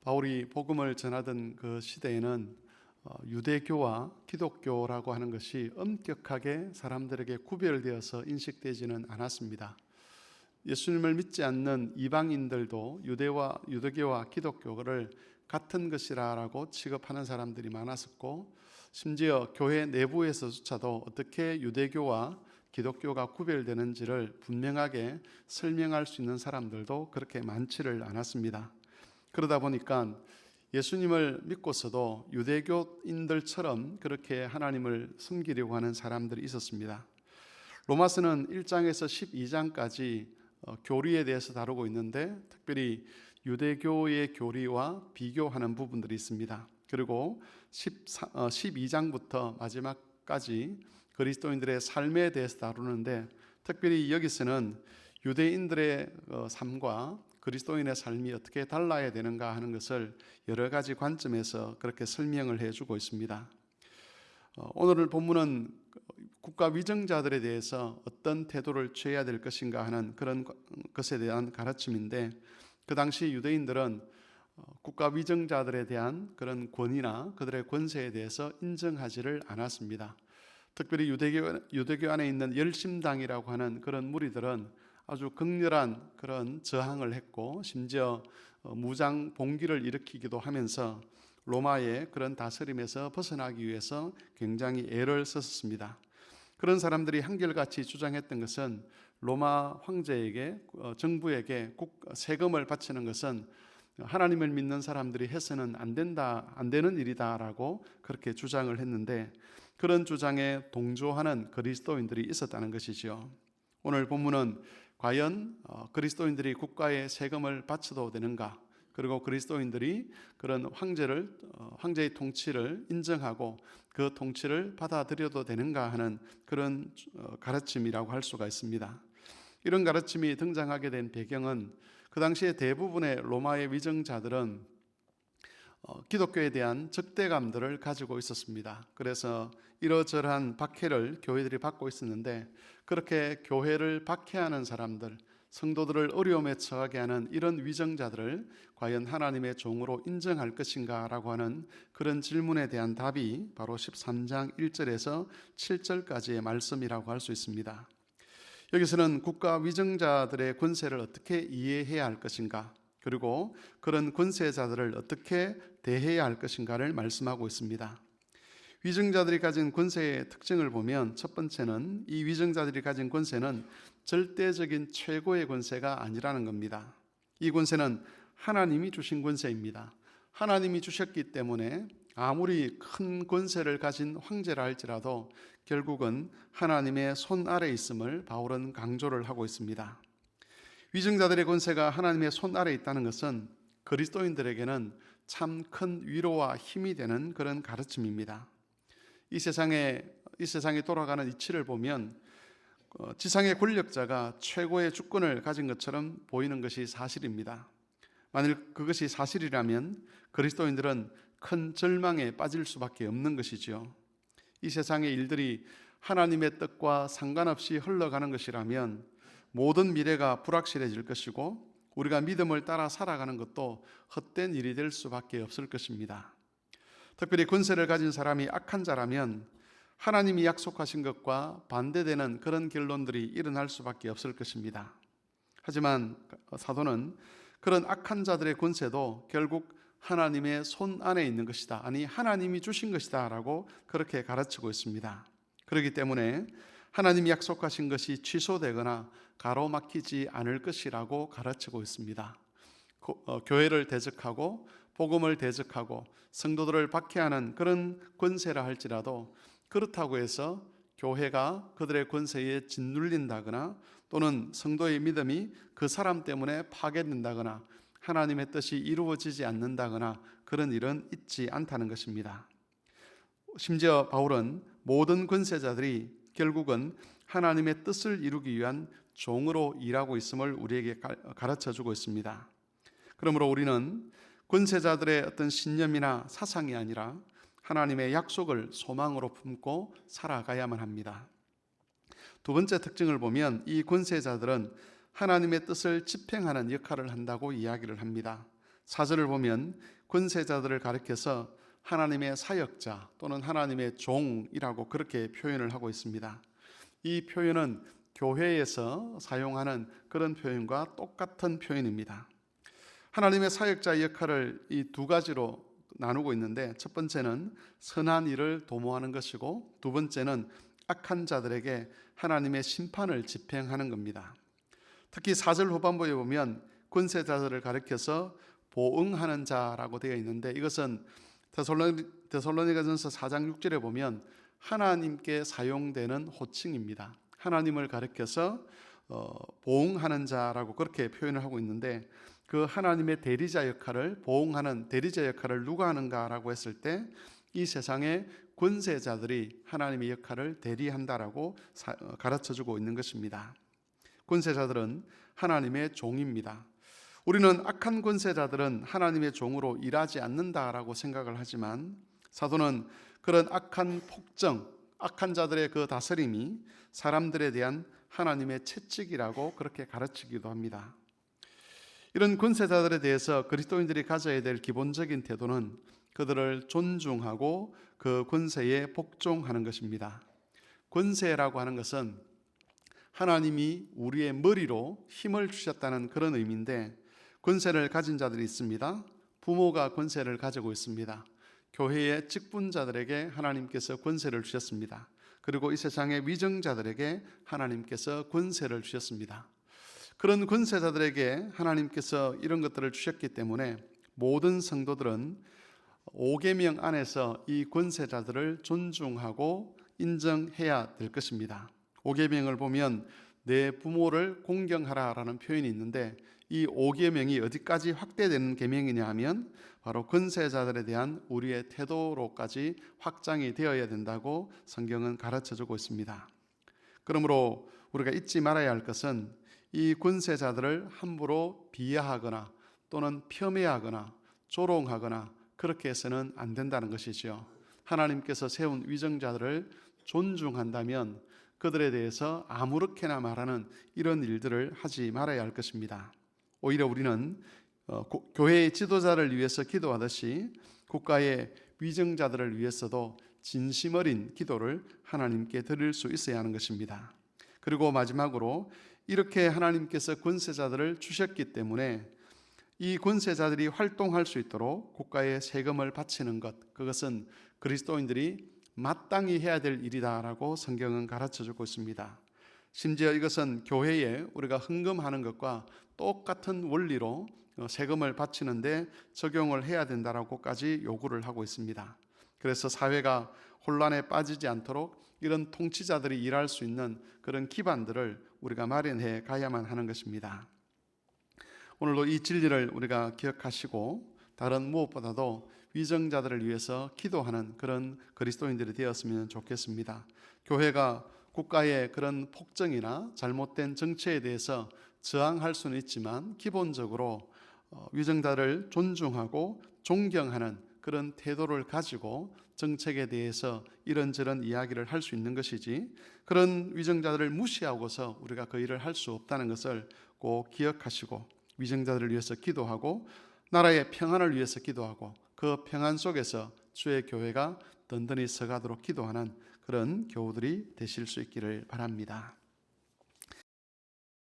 바울이 복음을 전하던 그 시대에는 유대교와 기독교라고 하는 것이 엄격하게 사람들에게 구별되어서 인식되지는 않았습니다. 예수님을 믿지 않는 이방인들도 유대교와 기독교를 같은 것이라고 취급하는 사람들이 많았었고, 심지어 교회 내부에서조차도 어떻게 유대교와 기독교가 구별되는지를 분명하게 설명할 수 있는 사람들도 그렇게 많지를 않았습니다. 그러다 보니까 예수님을 믿고서도 유대교인들처럼 그렇게 하나님을 섬기려고 하는 사람들이 있었습니다. 로마서는 1장에서 12장까지 교리에 대해서 다루고 있는데, 특별히 유대교의 교리와 비교하는 부분들이 있습니다. 그리고 12장부터 마지막까지 그리스도인들의 삶에 대해서 다루는데, 특별히 여기서는 유대인들의 삶과 그리스도인의 삶이 어떻게 달라야 되는가 하는 것을 여러 가지 관점에서 그렇게 설명을 해주고 있습니다. 오늘 본문은 국가 위정자들에 대해서 어떤 태도를 취해야 될 것인가 하는 그런 것에 대한 가르침인데, 그 당시 유대인들은 국가 위정자들에 대한 그런 권위나 그들의 권세에 대해서 인정하지를 않았습니다. 특별히 유대교 안에 있는 열심당이라고 하는 그런 무리들은 아주 극렬한 그런 저항을 했고, 심지어 무장 봉기를 일으키기도 하면서 로마의 그런 다스림에서 벗어나기 위해서 굉장히 애를 썼습니다. 그런 사람들이 한결같이 주장했던 것은 로마 황제에게, 정부에게 세금을 바치는 것은 하나님을 믿는 사람들이 해서는 안 되는 일이다라고 그렇게 주장을 했는데, 그런 주장에 동조하는 그리스도인들이 있었다는 것이지요. 오늘 본문은 과연 그리스도인들이 국가에 세금을 바쳐도 되는가, 그리고 그리스도인들이 그런 황제의 통치를 인정하고 그 통치를 받아들여도 되는가 하는 그런 가르침이라고 할 수가 있습니다. 이런 가르침이 등장하게 된 배경은, 그 당시에 대부분의 로마의 위정자들은 기독교에 대한 적대감들을 가지고 있었습니다. 그래서 이러저러한 박해를 교회들이 받고 있었는데, 그렇게 교회를 박해하는 사람들, 성도들을 어려움에 처하게 하는 이런 위정자들을 과연 하나님의 종으로 인정할 것인가 라고 하는 그런 질문에 대한 답이 바로 13장 1절에서 7절까지의 말씀이라고 할 수 있습니다. 여기서는 국가 위정자들의 권세를 어떻게 이해해야 할 것인가, 그리고 그런 권세자들을 어떻게 대해야 할 것인가를 말씀하고 있습니다. 위정자들이 가진 권세의 특징을 보면, 첫 번째는 이 위정자들이 가진 권세는 절대적인 최고의 권세가 아니라는 겁니다. 이 권세는 하나님이 주신 권세입니다. 하나님이 주셨기 때문에 아무리 큰 권세를 가진 황제라 할지라도 결국은 하나님의 손 아래 있음을 바울은 강조를 하고 있습니다. 위정자들의 권세가 하나님의 손 아래 있다는 것은 그리스도인들에게는 참 큰 위로와 힘이 되는 그런 가르침입니다. 이 세상에 돌아가는 이치를 보면 지상의 권력자가 최고의 주권을 가진 것처럼 보이는 것이 사실입니다. 만일 그것이 사실이라면 그리스도인들은 큰 절망에 빠질 수밖에 없는 것이지요. 이 세상의 일들이 하나님의 뜻과 상관없이 흘러가는 것이라면 모든 미래가 불확실해질 것이고, 우리가 믿음을 따라 살아가는 것도 헛된 일이 될 수밖에 없을 것입니다. 특별히 권세를 가진 사람이 악한 자라면 하나님이 약속하신 것과 반대되는 그런 결론들이 일어날 수밖에 없을 것입니다. 하지만 사도는 그런 악한 자들의 권세도 결국 하나님의 손 안에 있는 것이다, 아니 하나님이 주신 것이다 라고 그렇게 가르치고 있습니다. 그렇기 때문에 하나님이 약속하신 것이 취소되거나 가로막히지 않을 것이라고 가르치고 있습니다. 교회를 대적하고 복음을 대적하고 성도들을 박해하는 그런 권세라 할지라도, 그렇다고 해서 교회가 그들의 권세에 짓눌린다거나 또는 성도의 믿음이 그 사람 때문에 파괴된다거나 하나님의 뜻이 이루어지지 않는다거나 그런 일은 있지 않다는 것입니다. 심지어 바울은 모든 권세자들이 결국은 하나님의 뜻을 이루기 위한 종으로 일하고 있음을 우리에게 가르쳐주고 있습니다. 그러므로 우리는 권세자들의 어떤 신념이나 사상이 아니라 하나님의 약속을 소망으로 품고 살아가야만 합니다. 두 번째 특징을 보면, 이 권세자들은 하나님의 뜻을 집행하는 역할을 한다고 이야기를 합니다. 4절을 보면 권세자들을 가리켜서 하나님의 사역자 또는 하나님의 종이라고 그렇게 표현을 하고 있습니다. 이 표현은 교회에서 사용하는 그런 표현과 똑같은 표현입니다. 하나님의 사역자의 역할을 이 두 가지로 나누고 있는데, 첫 번째는 선한 일을 도모하는 것이고, 두 번째는 악한 자들에게 하나님의 심판을 집행하는 겁니다. 특히 4절 후반부에 보면 권세자들을 가리켜서 보응하는 자라고 되어 있는데, 이것은 데살로니가전서 4장 6절에 보면 하나님께 사용되는 호칭입니다. 하나님을 가리켜서 보응하는 자라고 그렇게 표현을 하고 있는데, 그 하나님의 대리자 역할을, 보응하는 대리자 역할을 누가 하는가라고 했을 때 이 세상의 권세자들이 하나님의 역할을 대리한다라고 가르쳐주고 있는 것입니다. 권세자들은 하나님의 종입니다. 우리는 악한 권세자들은 하나님의 종으로 일하지 않는다라고 생각을 하지만, 사도는 그런 악한 폭정, 악한 자들의 그 다스림이 사람들에 대한 하나님의 채찍이라고 그렇게 가르치기도 합니다. 이런 권세자들에 대해서 그리스도인들이 가져야 될 기본적인 태도는 그들을 존중하고 그 권세에 복종하는 것입니다. 권세라고 하는 것은 하나님이 우리의 머리로 힘을 주셨다는 그런 의미인데, 권세를 가진 자들이 있습니다. 부모가 권세를 가지고 있습니다. 교회의 직분자들에게 하나님께서 권세를 주셨습니다. 그리고 이 세상의 위정자들에게 하나님께서 권세를 주셨습니다. 그런 권세자들에게 하나님께서 이런 것들을 주셨기 때문에 모든 성도들은 5계명 안에서 이 권세자들을 존중하고 인정해야 될 것입니다. 5계명을 보면 내 부모를 공경하라라는 표현이 있는데, 이 5계명이 어디까지 확대되는 계명이냐 하면 바로 권세자들에 대한 우리의 태도로까지 확장이 되어야 된다고 성경은 가르쳐주고 있습니다. 그러므로 우리가 잊지 말아야 할 것은 이 권세자들을 함부로 비하하거나 또는 폄훼하거나 조롱하거나 그렇게 해서는 안 된다는 것이죠. 하나님께서 세운 위정자들을 존중한다면 그들에 대해서 아무렇게나 말하는 이런 일들을 하지 말아야 할 것입니다. 오히려 우리는 교회의 지도자를 위해서 기도하듯이 국가의 위정자들을 위해서도 진심 어린 기도를 하나님께 드릴 수 있어야 하는 것입니다. 그리고 마지막으로 이렇게 하나님께서 권세자들을 주셨기 때문에 이 권세자들이 활동할 수 있도록 국가에 세금을 바치는 것, 그것은 그리스도인들이 마땅히 해야 될 일이다라고 성경은 가르쳐주고 있습니다. 심지어 이것은 교회에 우리가 헌금하는 것과 똑같은 원리로 세금을 바치는데 적용을 해야 된다라고까지 요구를 하고 있습니다. 그래서 사회가 혼란에 빠지지 않도록 이런 통치자들이 일할 수 있는 그런 기반들을 우리가 마련해 가야만 하는 것입니다. 오늘도 이 진리를 우리가 기억하시고 다른 무엇보다도 위정자들을 위해서 기도하는 그런 그리스도인들이 되었으면 좋겠습니다. 교회가 국가의 그런 폭정이나 잘못된 정치에 대해서 저항할 수는 있지만 기본적으로 위정자를 존중하고 존경하는 그런 태도를 가지고 정책에 대해서 이런저런 이야기를 할 수 있는 것이지, 그런 위정자들을 무시하고서 우리가 그 일을 할 수 없다는 것을 꼭 기억하시고 위정자들을 위해서 기도하고 나라의 평안을 위해서 기도하고 그 평안 속에서 주의 교회가 든든히 서가도록 기도하는 그런 교우들이 되실 수 있기를 바랍니다.